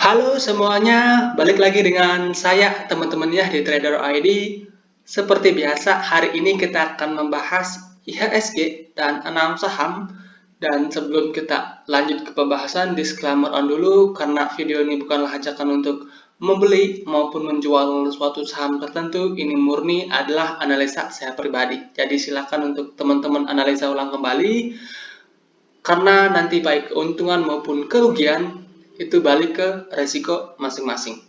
Halo semuanya, balik lagi dengan saya teman-teman ya di Trader ID. Seperti biasa, hari ini kita akan membahas IHSG dan 6 saham. Dan sebelum kita lanjut ke pembahasan, disclaimer on dulu karena video ini bukanlah ajakan untuk membeli maupun menjual suatu saham tertentu. Ini murni adalah analisa saya pribadi. Jadi silakan untuk teman-teman analisa ulang kembali karena nanti baik keuntungan maupun kerugian itu balik ke resiko masing-masing.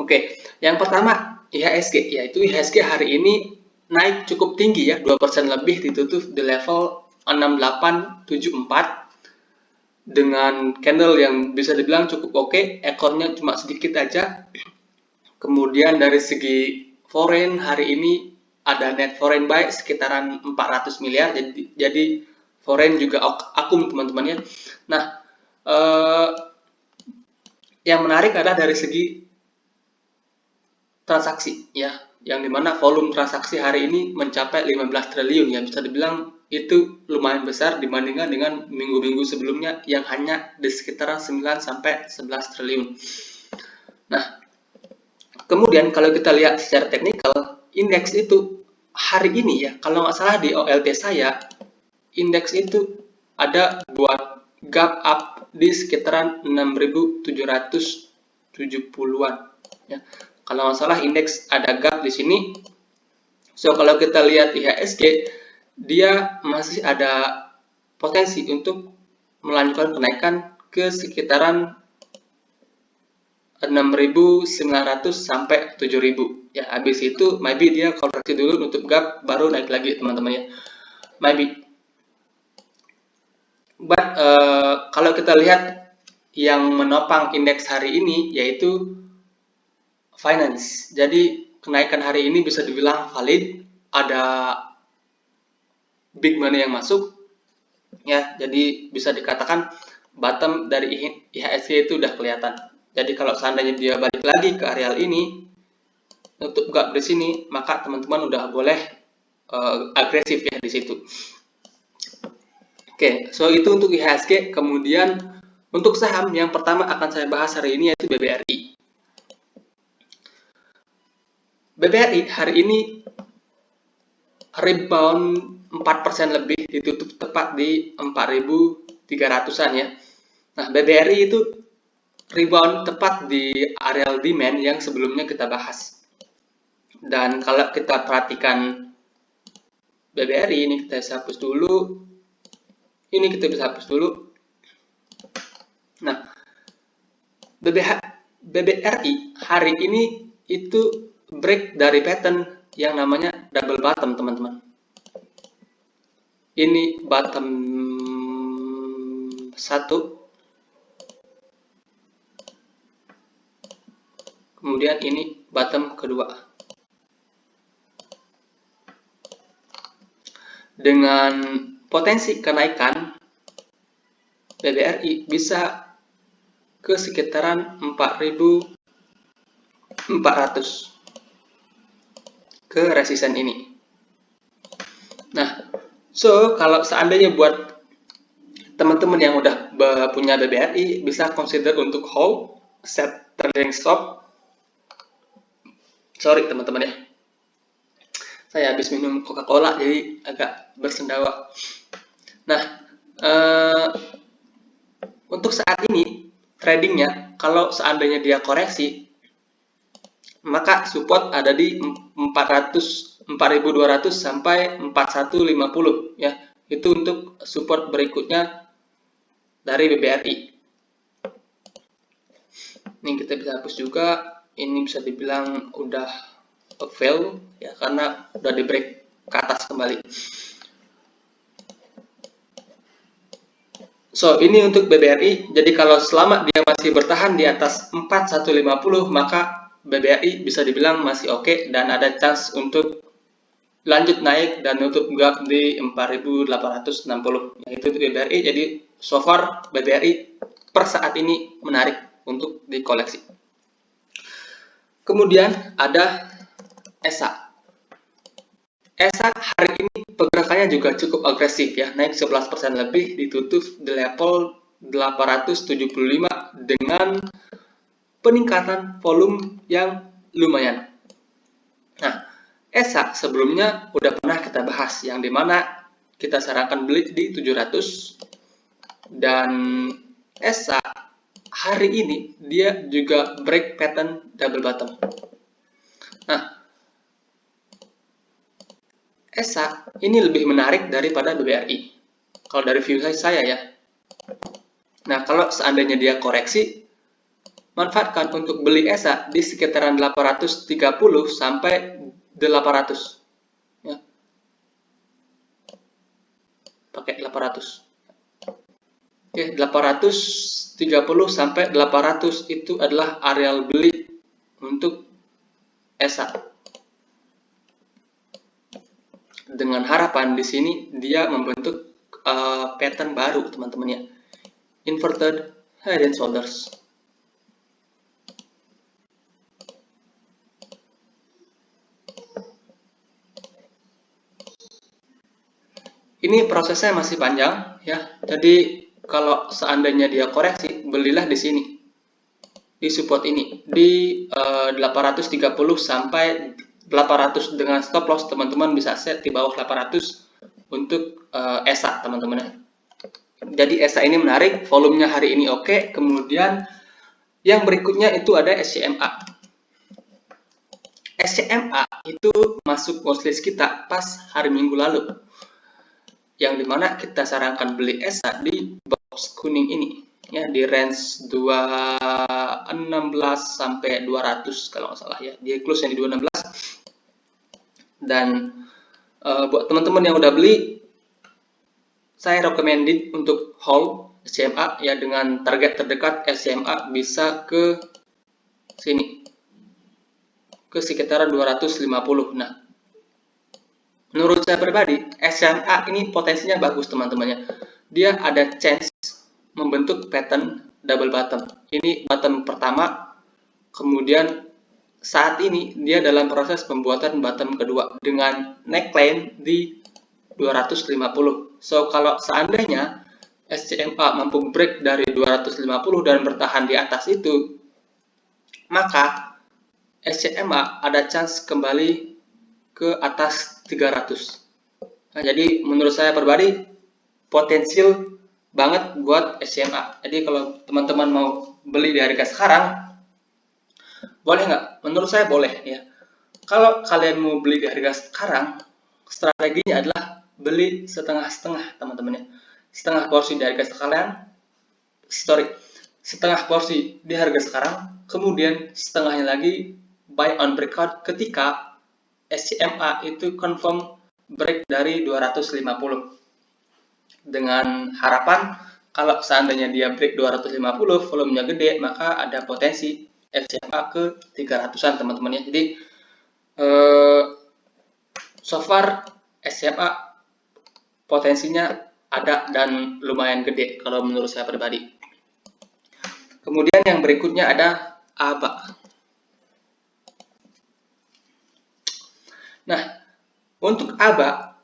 Oke, yang pertama IHSG, yaitu IHSG hari ini naik cukup tinggi ya, 2% lebih, ditutup di level 6874 dengan candle yang bisa dibilang cukup oke, ekornya cuma sedikit aja. Kemudian dari segi foreign hari ini ada net foreign buy sekitaran 400 miliar, jadi foreign juga akum teman-teman ya. Nah, yang menarik adalah dari segi transaksi ya, yang dimana volume transaksi hari ini mencapai 15 triliun ya, bisa dibilang itu lumayan besar dibandingkan dengan minggu-minggu sebelumnya yang hanya di sekitaran 9 sampai 11 triliun. Nah, kemudian kalau kita lihat secara teknikal, indeks itu hari ini ya, kalau nggak salah di OLT saya, indeks itu ada buat gap up di sekitaran 6.770-an ya. Kalau nggak salah indeks ada gap di sini. So kalau kita lihat IHSG, dia masih ada potensi untuk melanjutkan kenaikan ke sekitaran 6.900 sampai 7.000 ya. Habis itu maybe dia koreksi dulu, nutup gap, baru naik lagi teman-teman ya, maybe. But kalau kita lihat yang menopang indeks hari ini yaitu finance. Jadi kenaikan hari ini bisa dibilang valid, ada big money yang masuk ya. Jadi bisa dikatakan bottom dari IHSG itu udah kelihatan. Jadi kalau seandainya dia balik lagi ke areal ini, nutup gap di sini, maka teman-teman udah boleh agresif ya di situ. Oke, so itu untuk IHSG. Kemudian untuk saham yang pertama akan saya bahas hari ini yaitu BBRI. BBRI hari ini rebound 4% lebih, ditutup tepat di 4.300-an ya. Nah, BBRI itu rebound tepat di areal demand yang sebelumnya kita bahas. Dan kalau kita perhatikan BBRI ini, kita hapus dulu. Ini kita bisa hapus dulu. Nah, BBRI hari ini itu break dari pattern yang namanya double bottom, teman-teman. Ini bottom 1, kemudian ini bottom kedua. Dengan potensi kenaikan BBRI bisa ke sekitaran 4.400 ke resisten ini. Nah, so kalau seandainya buat teman-teman yang udah punya BBRI, bisa consider untuk hold, set trailing stop. Sorry teman-teman ya, saya habis minum Coca-Cola jadi agak bersendawa. Nah, untuk saat ini tradingnya, kalau seandainya dia koreksi, maka support ada di 4.200 sampai 4.150 ya. Itu untuk support berikutnya dari BBRI. Ini kita bisa hapus juga. Ini bisa dibilang udah fail ya, karena udah di break ke atas kembali. So ini untuk BBRI. Jadi kalau selama dia masih bertahan di atas 4.150, maka BBRI bisa dibilang masih oke dan ada chance untuk lanjut naik dan nutup gap di 4.860. Nah, itu untuk BBRI. Jadi so far BBRI per saat ini menarik untuk dikoleksi. Kemudian ada ESA. ESA hari ini pergerakannya juga cukup agresif ya, naik 11% lebih, ditutup di level 875 dengan peningkatan volume yang lumayan. Nah, ESA sebelumnya udah pernah kita bahas, yang dimana kita sarankan beli di 700, dan ESA hari ini dia juga break pattern double bottom. Nah, ESA ini lebih menarik daripada BBRI kalau dari view saya ya. Nah, kalau seandainya dia koreksi, manfaatkan untuk beli ESA di sekitaran 830 sampai 800 ya. Pakai 800. Oke, 830 sampai 800 itu adalah areal beli untuk ESA. Dengan harapan di sini dia membentuk pattern baru, teman-teman ya. Inverted head and shoulders. Ini prosesnya masih panjang ya. Jadi kalau seandainya dia koreksi, belilah di sini. Di support ini di 830 sampai 800 dengan stop loss, teman-teman bisa set di bawah 800 untuk ESA, teman-teman ya. Jadi ESA ini menarik, volumenya hari ini oke. Kemudian yang berikutnya itu ada SCMA. SCMA itu masuk watchlist kita pas hari Minggu lalu, yang dimana kita sarankan beli ESA di box kuning ini ya, di range 216 sampai 200 kalau nggak salah ya. Dia close yang di 216. Dan buat teman-teman yang udah beli, saya recommended untuk hold SCMA ya, dengan target terdekat SCMA bisa ke sini, ke sekitaran 250. Nah, menurut saya pribadi, SCMA ini potensinya bagus, teman-temannya. Dia ada chance membentuk pattern double bottom. Ini bottom pertama, kemudian saat ini dia dalam proses pembuatan bottom kedua dengan neckline di 250. So, kalau seandainya SCMA mampu break dari 250 dan bertahan di atas itu, maka SCMA ada chance kembali ke atas 300. Nah, jadi menurut saya pribadi potensial banget buat SCMA. Jadi kalau teman-teman mau beli di harga sekarang, boleh nggak? Menurut saya boleh ya. Kalau kalian mau beli di harga sekarang, strateginya adalah beli setengah-setengah, teman-teman ya. Setengah porsi di harga sekalian, setengah porsi di harga sekarang, kemudian setengahnya lagi buy on breakout ketika SCMA itu confirm break dari 250. Dengan harapan kalau seandainya dia break 250, volumenya gede, maka ada potensi SCMA ke 300-an, teman-teman ya. Jadi so far SCMA potensinya ada dan lumayan gede kalau menurut saya pribadi. Kemudian yang berikutnya ada ABA. Nah, untuk ABA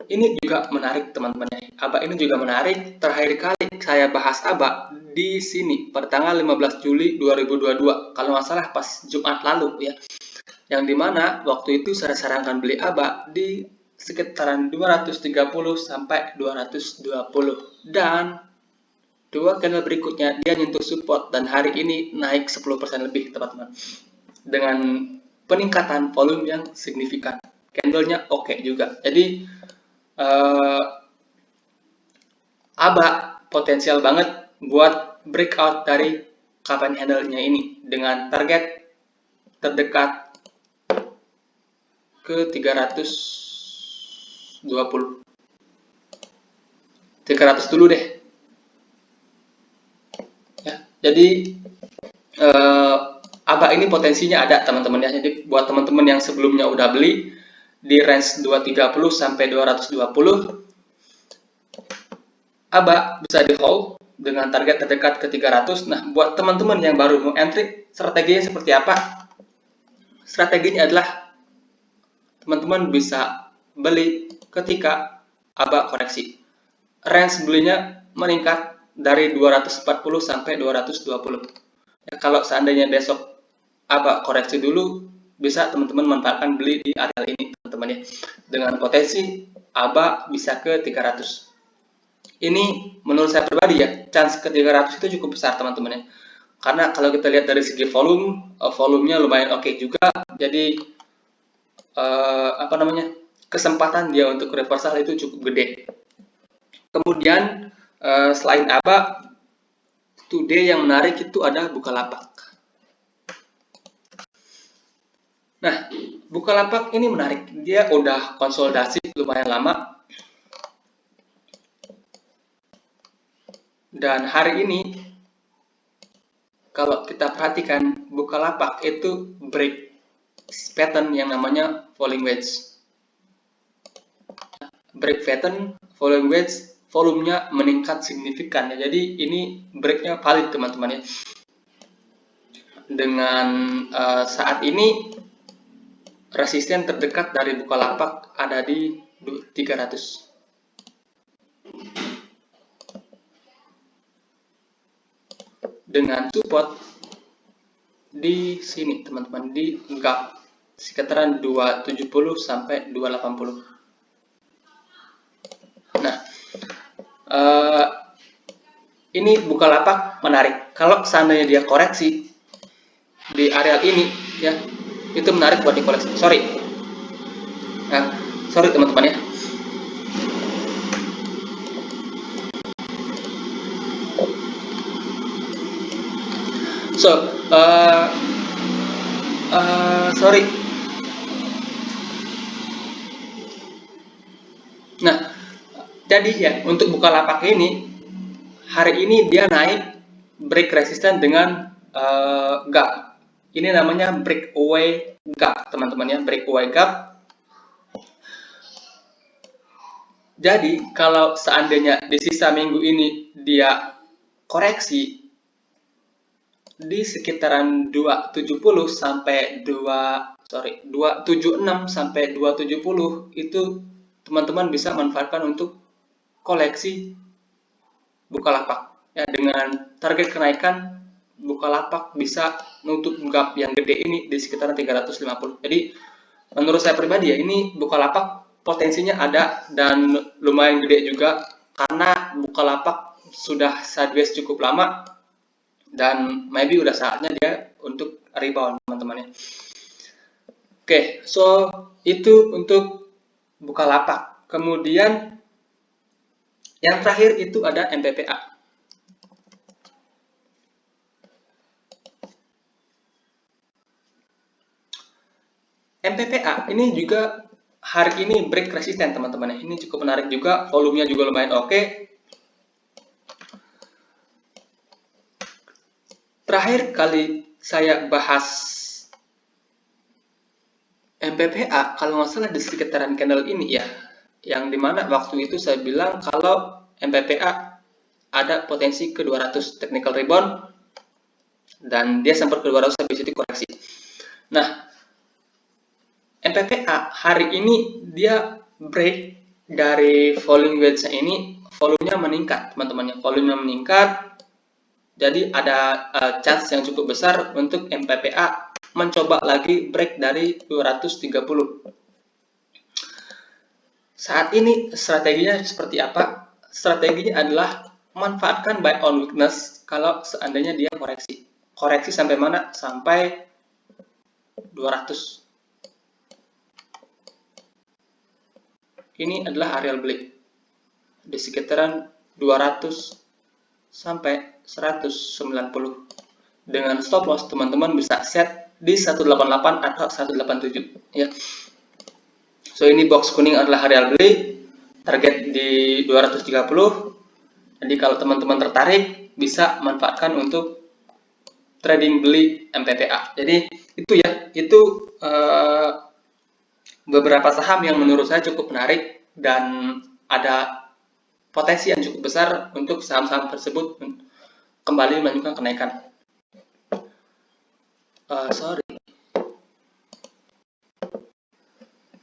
ini juga menarik, teman-teman. ABA ini juga menarik. Terakhir kali saya bahas ABA di sini pada tanggal 15 Juli 2022, kalau nggak salah pas Jumat lalu ya. Yang dimana waktu itu saya sarankan beli ABA di sekitaran 230 sampai 220, dan dua candle berikutnya dia nyentuh support dan hari ini naik 10% lebih, teman-teman, dengan peningkatan volume yang signifikan. Candlenya oke juga. Jadi ABA potensial banget buat breakout dari kapan handle-nya ini dengan target terdekat ke 320. 300 dulu deh. Ya, jadi ABA ini potensinya ada, teman-teman ya. Jadi buat teman-teman yang sebelumnya udah beli di range 230 sampai 220, ABA bisa di hold dengan target terdekat ke 300. Nah, buat teman-teman yang baru mau entry, strateginya seperti apa? Strateginya adalah teman-teman bisa beli ketika ABA koreksi. Range belinya meningkat dari 240 sampai 220. Ya, kalau seandainya besok ABA koreksi dulu, bisa teman-teman manfaatkan beli di area ini teman-teman ya. Dengan potensi ABA bisa ke 300. Ini menurut saya pribadi ya, chance ke 300 itu cukup besar teman-teman ya. Karena kalau kita lihat dari segi volumenya lumayan oke juga. Jadi kesempatan dia untuk reversal itu cukup gede. Kemudian selain ABA, today yang menarik itu ada Bukalapak. Nah, Bukalapak ini menarik. Dia udah konsolidasi lumayan lama. Dan hari ini, kalau kita perhatikan, Bukalapak itu break pattern yang namanya falling wedge. Break pattern, falling wedge, volumenya meningkat signifikan ya. Jadi ini breaknya valid teman-teman ya. Dengan saat ini resisten terdekat dari Bukalapak ada di 300. Dengan support di sini teman-teman, di gap sekitaran 270 sampai 280. Nah, ini Bukalapak menarik. Kalau seandainya dia koreksi di area ini ya, itu menarik buat dikoleksi. Sorry teman-teman ya. Sorry. Nah, jadi ya untuk Bukalapak ini hari ini dia naik break resisten dengan gap. Ini namanya breakaway gap teman-teman ya, breakaway gap. Jadi kalau seandainya di sisa minggu ini dia koreksi di sekitaran 270 sampai 276 sampai 270, itu teman-teman bisa manfaatkan untuk koleksi Bukalapak ya. Dengan target kenaikan Bukalapak bisa nutup gap yang gede ini di sekitaran 350. Jadi menurut saya pribadi ya, ini Bukalapak potensinya ada dan lumayan gede juga, karena Bukalapak sudah sideways cukup lama dan maybe udah saatnya dia untuk rebound teman-teman ya. Oke, so itu untuk Bukalapak. Kemudian yang terakhir itu ada MPPA. MPPA ini juga hari ini break resisten teman-teman ya. Ini cukup menarik juga, volumenya juga lumayan oke. Terakhir kali saya bahas MPPA, kalau nggak salah di sekitaran candle ini ya, yang dimana waktu itu saya bilang kalau MPPA ada potensi ke 200 technical rebound, dan dia sempat ke 200 habis itu koreksi. Nah, MPPA hari ini dia break dari falling wedge-nya ini, volumenya meningkat teman-teman ya, volumenya meningkat. Jadi ada chance yang cukup besar untuk MPPA mencoba lagi break dari 230. Saat ini strateginya seperti apa? Strateginya adalah manfaatkan buy on weakness kalau seandainya dia koreksi. Koreksi sampai mana? Sampai 200. Ini adalah area beli di sekitaran 200 sampai 190. Dengan stop loss teman-teman bisa set di 188 atau 187 ya. So ini box kuning adalah area beli, target di 230. Jadi kalau teman-teman tertarik bisa manfaatkan untuk trading beli MPPA. Jadi itu ya, itu beberapa saham yang menurut saya cukup menarik dan ada potensi yang cukup besar untuk saham-saham tersebut kembali melanjutkan kenaikan.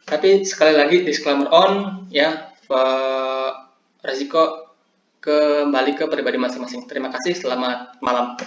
Tapi sekali lagi disclaimer on ya, resiko kembali ke pribadi masing-masing. Terima kasih, selamat malam.